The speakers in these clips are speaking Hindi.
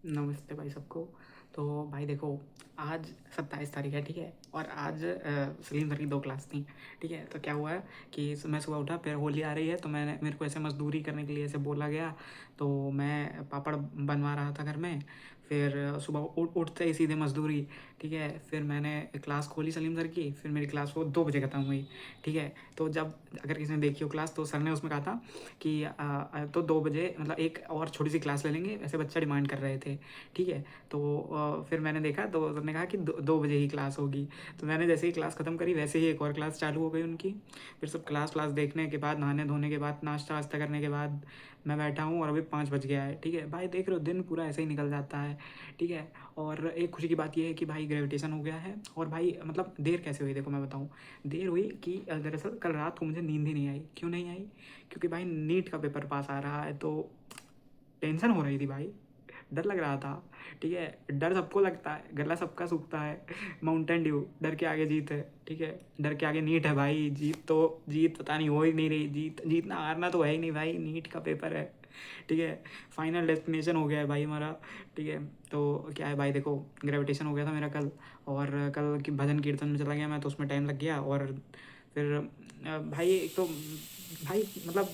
नमस्ते भाई सबको। तो भाई देखो, आज 27 तारीख है, ठीक है। और आज सलीम सर की 2 क्लास थी, ठीक है। तो क्या हुआ है कि मैं सुबह उठा, फिर होली आ रही है तो मेरे को ऐसे मजदूरी करने के लिए ऐसे बोला गया। तो मैं पापड़ बनवा रहा था घर में। फिर सुबह उठते ही सीधे मजदूरी, ठीक है। फिर मैंने क्लास खोली सलीम सर की, फिर मेरी क्लास वो 2 बजे ख़त्म हुई, ठीक है। तो जब अगर किसी ने देखी हो क्लास, तो सर ने उसमें कहा था कि तो 2 बजे मतलब एक और छोटी सी क्लास ले लेंगे, ऐसे बच्चा डिमांड कर रहे थे, ठीक है। तो फिर मैंने देखा तो उन्होंने कहा कि 2 बजे ही क्लास होगी। तो मैंने जैसे ही क्लास ख़त्म करी, वैसे ही एक और क्लास चालू हो गई उनकी। फिर सब क्लास व्लास देखने के बाद, नहाने धोने के बाद, नाश्ता वास्ता करने के बाद मैं बैठा हूँ, और अभी 5 बज गया है, ठीक है भाई। देख रहे हो, दिन पूरा ऐसे ही निकल जाता है, ठीक है। और एक खुशी की बात यह है कि भाई ग्रेविटेशन हो गया है। और भाई मतलब देर कैसे हुई, देखो मैं बताऊँ। देर हुई कि दरअसल कल रात को मुझे नींद ही नहीं आई। क्यों नहीं आई? क्योंकि भाई नीट का पेपर पास आ रहा है, तो टेंशन हो रही थी भाई, डर लग रहा था, ठीक है। डर सबको लगता है, गला सबका सूखता है। माउंटेन ड्यू, डर के आगे जीत है, ठीक है। डर के आगे नीट है भाई। जीत पता नहीं हो ही नहीं रही। जीतना हारना तो है ही नहीं भाई, नीट का पेपर है, ठीक है। फाइनल डेस्टिनेशन हो गया है भाई हमारा, ठीक है। तो क्या है भाई, देखो ग्रेविटेशन हो गया था मेरा कल। और कल की भजन कीर्तन में चला गया मैं, तो उसमें टाइम लग गया। और फिर भाई एक तो भाई मतलब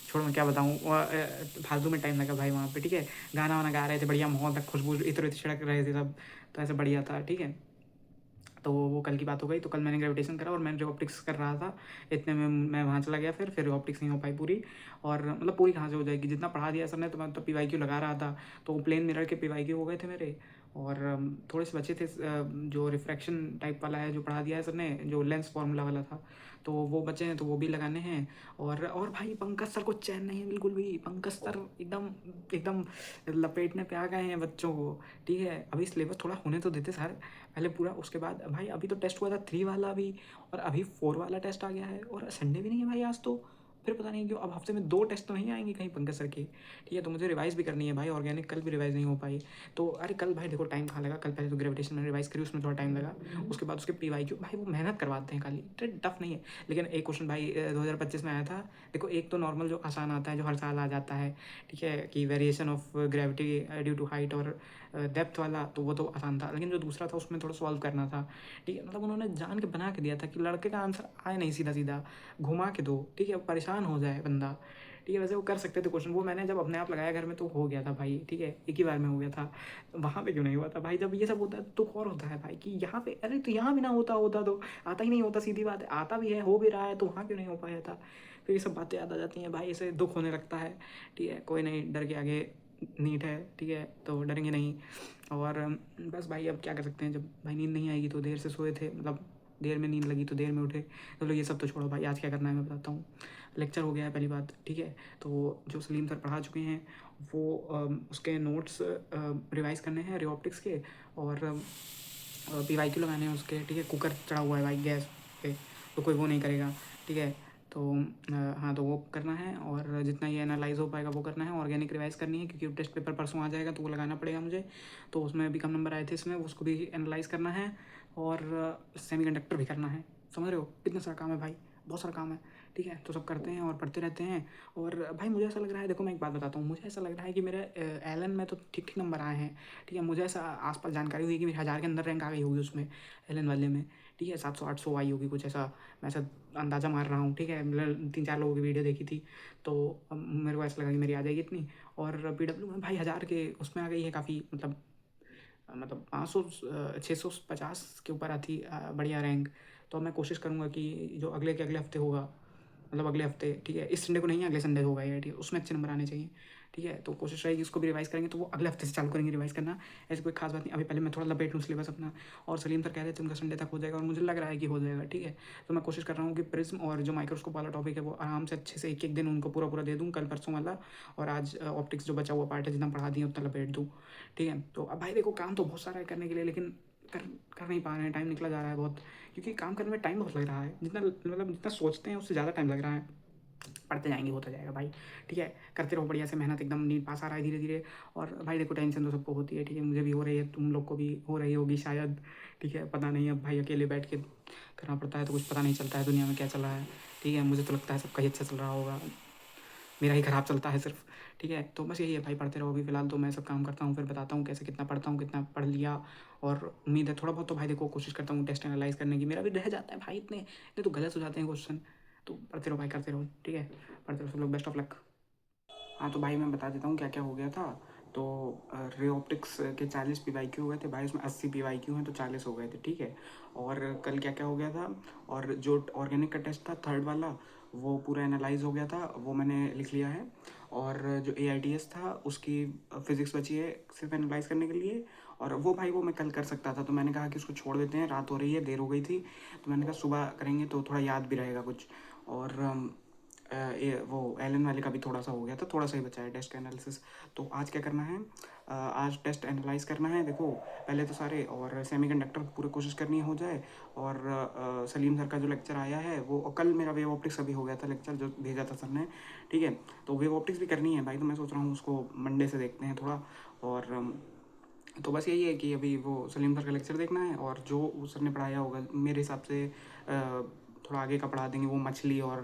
छोड़ो, मैं क्या बताऊँ, फालतू में टाइम लगा भाई वहाँ पे, ठीक है। गाना वाना गा रहे थे, बढ़िया माहौल था, खुशबू इतर इतर छिड़क रहे थे सब, तो ऐसे बढ़िया था, ठीक है। तो वो कल की बात हो गई। तो कल मैंने ग्रेविटेशन करा और मैंने जो ऑप्टिक्स कर रहा था, इतने में मैं वहाँ चला गया। फिर ऑप्टिक्स नहीं हो पाई पूरी। और मतलब पूरी कहाँ से हो जाएगी, जितना पढ़ा दिया सर ने। तो मैं तो PYQ लगा रहा था, तो प्लेन मिरर के PYQ हो गए थे मेरे। और थोड़े से बचे थे जो रिफ्रैक्शन टाइप वाला है, जो पढ़ा दिया है सर ने, जो लेंस फार्मूला वाला था, तो वो बचे हैं, तो वो भी लगाने हैं। और भाई पंकज सर को चैन नहीं है बिल्कुल भी। पंकज सर एकदम एकदम लपेटने पे आ गए हैं बच्चों को, ठीक है। अभी सिलेबस थोड़ा होने तो देते सर पहले पूरा, उसके बाद भाई अभी तो टेस्ट हुआ था 3 वाला भी, और अभी 4 वाला टेस्ट आ गया है, और संडे भी नहीं है भाई आज तो। फिर पता नहीं क्यों अब हफ्ते में 2 टेस्ट तो नहीं आएंगे कहीं पंकज सर के, ठीक है। तो मुझे रिवाइज़ भी करनी है भाई, ऑर्गेनिक कल भी रिवाइज़ नहीं हो पाई। तो अरे कल भाई देखो टाइम कहाँ लगा, कल पहले तो ग्रेविटेशन मैंने रिवाइज़ करी, उसमें थोड़ा टाइम लगा। उसके बाद उसके PYQ भाई वो मेहनत करवाते हैं खाली, इतने टफ नहीं है। लेकिन एक क्वेश्चन भाई 2025 में आया था। देखो एक तो नॉर्मल जो आसान आता है, जो हर साल आ जाता है, ठीक है, कि variation of gravity due to height और डेप्थ वाला, तो वो तो आसान था। लेकिन जो दूसरा था उसमें थोड़ा सॉल्व करना था, ठीक है। मतलब उन्होंने जान के बना के दिया था कि लड़के का आंसर आए नहीं सीधा सीधा, घुमा के दो, ठीक है, परेशान हो जाए बंदा, ठीक है। वैसे वो कर सकते थे क्वेश्चन, वो मैंने जब अपने आप लगाया घर में तो हो गया था भाई, ठीक है, एक ही बार में हो गया था। वहाँ पे क्यों नहीं हुआ था भाई? जब ये सब होता है तो और होता है भाई कि यहाँ पे, अरे तो यहाँ भी ना होता होता तो आता ही नहीं होता, सीधी बात है। आता भी है, हो भी रहा है, तो वहाँ क्यों नहीं हो पाया था? फिर ये सब बातें याद आ जाती हैं भाई, इसे दुख होने लगता है, ठीक है। कोई नहीं, डर के आगे नीट है, ठीक है, तो डरेंगे नहीं। और बस भाई अब क्या कर सकते हैं, जब भाई नींद नहीं आएगी तो देर से सोए थे, मतलब देर में नींद लगी तो देर में उठे। तो ये सब तो छोड़ो भाई, आज क्या करना है मैं बताता हूँ। लेक्चर हो गया है पहली बात, ठीक है। तो जो सलीम सर पढ़ा चुके हैं, वो उसके नोट्स रिवाइज़ करने हैं रियोप्टिक्स के। और PYQ लगाने हैं उसके, ठीक है। कुकर चढ़ा हुआ है भाई गैस पे, तो कोई वो नहीं करेगा, ठीक है। तो हाँ, तो वो करना है, और जितना ये एनालाइज हो पाएगा वो करना है। ऑर्गेनिक रिवाइज़ करनी है, क्योंकि टेस्ट पेपर परसों आ जाएगा, तो वो लगाना पड़ेगा मुझे। तो उसमें भी कम नंबर आए थे इसमें, उसको भी एनालाइज़ करना है। और सेमीकंडक्टर भी करना है। समझ रहे हो कितना सारा काम है भाई, बहुत सारा काम है, ठीक है। तो सब करते हैं और पढ़ते रहते हैं। और भाई मुझे ऐसा लग रहा है, देखो मैं एक बात बताता हूँ, मुझे ऐसा लग रहा है कि मेरे एलन में तो ठीक ठीक नंबर आए हैं, ठीक है। मुझे ऐसा आसपास जानकारी हुई कि मेरी 1000 के अंदर रैंक आ गई होगी उसमें, एलन वाले में, ठीक है। 700 800 आई होगी कुछ ऐसा, मैं ऐसा अंदाज़ा मार रहा हूँ, ठीक है। मतलब 3 4 लोगों की वीडियो देखी थी, तो मेरे को ऐसा लगा कि मेरी आ जाएगी इतनी। और PW में भाई 1000 के उसमें आ गई है काफ़ी, मतलब 500 650 के ऊपर आती बढ़िया रैंक। तो अब मैं कोशिश करूँगा कि जो अगले के अगले हफ्ते होगा, मतलब अगले हफ्ते, ठीक है, इस संडे को नहीं है, अगले संडे होगा ये, ठीक है, उसमें अच्छे नंबर आने चाहिए, ठीक है। तो कोशिश रहेगी उसको भी रिवाइज़ करेंगे, तो वो अगले हफ्ते से चालू करेंगे रिवाइज़ करना। ऐसी कोई खास बात नहीं, अभी पहले मैं थोड़ा लपेट लूँ सिलेबस अपना। और सलीम सर कह रहे थे उनका संडे तक हो जाएगा, और मुझे लग रहा है कि हो जाएगा, ठीक है। तो मैं कोशिश कर रहा हूँ कि प्रिज्म और जो माइक्रोस्कोप वाला टॉपिक है वो आराम से अच्छे से एक एक दिन उनको पूरा पूरा दे दूँ, कल परसों वाला। और आज ऑप्टिक्स जो बचा हुआ पार्ट है, जितना पढ़ा दिया उतना लपेट दूँ, ठीक है। तो अब भाई देखो काम तो बहुत सारा है करने के लिए, लेकिन कर कर नहीं पा रहे हैं, टाइम निकला जा रहा है बहुत। क्योंकि काम करने में टाइम बहुत लग रहा है, जितना मतलब जितना सोचते हैं उससे ज़्यादा टाइम लग रहा है। पढ़ते जाएंगे, होता जाएगा भाई, ठीक है। करते रहो बढ़िया से मेहनत, एकदम नीट पास आ रहा है धीरे धीरे। और भाई देखो टेंशन तो सबको होती है, ठीक है, मुझे भी हो रही है, तुम लोग को भी हो रही होगी शायद, ठीक है। पता नहीं, अब भाई अकेले बैठ के करना पड़ता है तो कुछ पता नहीं चलता है दुनिया में क्या चल रहा है, ठीक है। मुझे तो लगता है सबका ही अच्छा चल रहा होगा, मेरा ही ख़राब चलता है सिर्फ, ठीक है। तो बस यही है भाई, पढ़ते रहो। अभी फ़िलहाल तो मैं सब काम करता हूँ, फिर बताता हूँ कैसे कितना पढ़ता हूँ, कितना पढ़ लिया। और उम्मीद है थोड़ा बहुत तो भाई देखो कोशिश करता हूँ टेस्ट एनालाइज़ करने की। मेरा भी रह जाता है भाई, इतने इतने तो गलत हो जाते हैं क्वेश्चन। तो पढ़ते रहो भाई, करते रहो, ठीक है। पढ़ते रहो सब लोग, बेस्ट ऑफ लक। हाँ तो भाई मैं बता देता हूँ क्या क्या हो गया था। तो रे ऑप्टिक्स के 40 PYQ हो गए थे भाई, उसमें 80 PYQ हैं तो 40 हो गए थे, ठीक है। और कल क्या क्या हो गया था, और जो ऑर्गेनिक का टेस्ट था थर्ड वाला, वो पूरा एनालाइज हो गया था, वो मैंने लिख लिया है। और जो AITS था उसकी फिज़िक्स बची है सिर्फ एनालाइज करने के लिए। और वो भाई वो मैं कल कर सकता था, तो मैंने कहा कि उसको छोड़ देते हैं, रात हो रही है, देर हो गई थी, तो मैंने कहा सुबह करेंगे तो थोड़ा याद भी रहेगा कुछ। और वो एलन वाले का भी थोड़ा सा हो गया था, थोड़ा सा ही बचा है टेस्ट एनालिसिस। तो आज क्या करना है, आज टेस्ट एनालाइज करना है। देखो पहले तो सारे, और सेमीकंडक्टर पूरी कोशिश करनी हो जाए। और सलीम सर का जो लेक्चर आया है वो, और कल मेरा वेव ऑप्टिक्स अभी हो गया था लेक्चर जो भेजा था सर ने, ठीक है। तो वेव ऑप्टिक्स भी करनी है भाई, तो मैं सोच रहा हूँ उसको मंडे से देखते हैं थोड़ा। और तो बस यही है कि अभी वो सलीम सर का लेक्चर देखना है, और जो सर ने पढ़ाया होगा मेरे हिसाब से थोड़ा आगे का पढ़ा देंगे, वो मछली और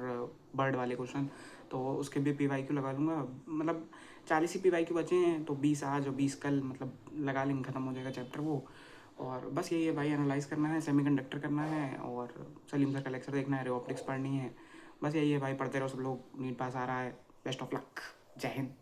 बर्ड वाले क्वेश्चन, तो उसके भी PYQ लगा लूँगा। मतलब 40 ही PYQ बचे हैं, तो 20 आज और 20 कल, मतलब लगा लेंगे, ख़त्म हो जाएगा चैप्टर वो। और बस यही है भाई, एनालाइज करना है, सेमीकंडक्टर करना है, और सलीम सर का लेक्चर देखना है, रे ऑप्टिक्स पढ़नी है। बस यही है भाई, पढ़ते रहो सब लोग, नीट पास आ रहा है, बेस्ट ऑफ लक, जय हिंद।